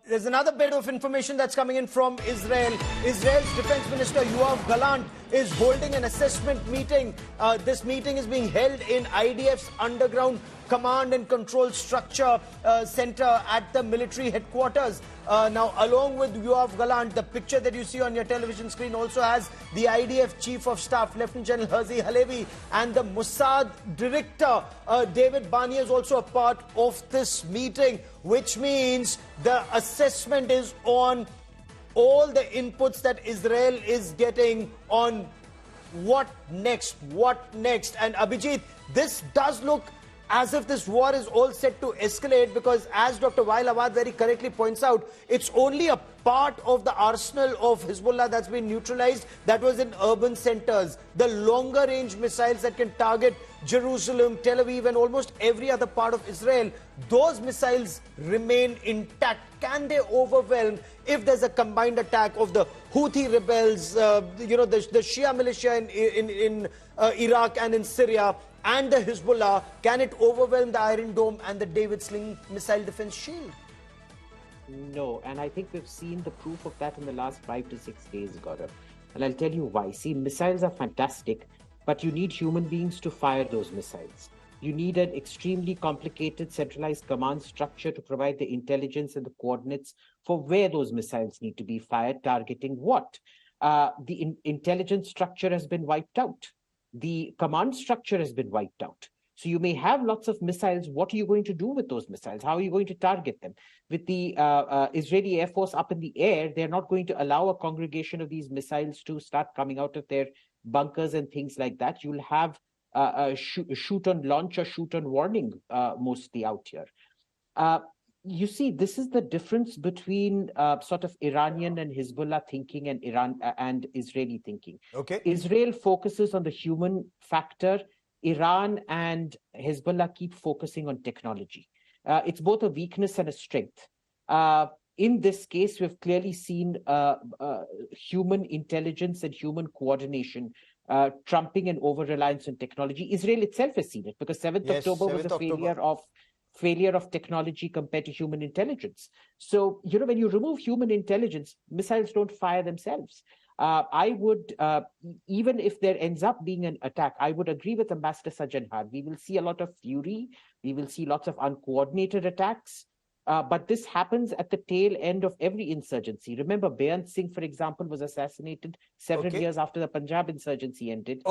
There's another bit of information that's coming in from Israel. Israel's Defense Minister Yoav Gallant is holding an assessment meeting. This meeting is being held in IDF's underground command and control structure center at the military headquarters. Now, along with Yoav Gallant, the picture that you see on your television screen also has the IDF Chief of Staff, Lieutenant General Herzi Halevi, and the Mossad Director, David Bani, is also a part of this meeting, which means the assessment is on all the inputs that Israel is getting on what next. And Abhijit, this does look as if this war is all set to escalate, because as Dr. Wael Awad very correctly points out, it's only a part of the arsenal of Hezbollah that's been neutralized. That was in urban centers. The longer range missiles that can target Jerusalem, Tel Aviv and almost every other part of Israel, those missiles remain intact. Can they overwhelm if there's a combined attack of the Houthi rebels, the Shia militia in Iraq and in Syria, and the Hezbollah? Can it overwhelm the Iron Dome and the David Sling missile defense shield? No, and I think we've seen the proof of that in the last 5 to 6 days, Gaurav. And I'll tell you why. See, missiles are fantastic, but you need human beings to fire those missiles. You need an extremely complicated centralized command structure to provide the intelligence and the coordinates for where those missiles need to be fired, targeting what. The intelligence structure has been wiped out. The command structure has been wiped out. So you may have lots of missiles. What are you going to do with those missiles? How are you going to target them? With the Israeli Air Force up in the air, they're not going to allow a congregation of these missiles to start coming out of their bunkers and things like that. You'll have a shoot on launch or shoot on warning mostly out here. You see, this is the difference between sort of Iranian and Hezbollah thinking and Iran and Israeli thinking. Okay. Israel focuses on the human factor. Iran and Hezbollah keep focusing on technology. It's both a weakness and a strength. In this case, we've clearly seen human intelligence and human coordination trumping an over-reliance on technology. Israel itself has seen it, because 7th October was a failure of technology compared to human intelligence. So, when you remove human intelligence, missiles don't fire themselves. I would, even if there ends up being an attack, I would agree with Ambassador Sajjanhar. We will see a lot of fury. We will see lots of uncoordinated attacks. But this happens at the tail end of every insurgency. Remember, Bayant Singh, for example, was assassinated several years after the Punjab insurgency ended.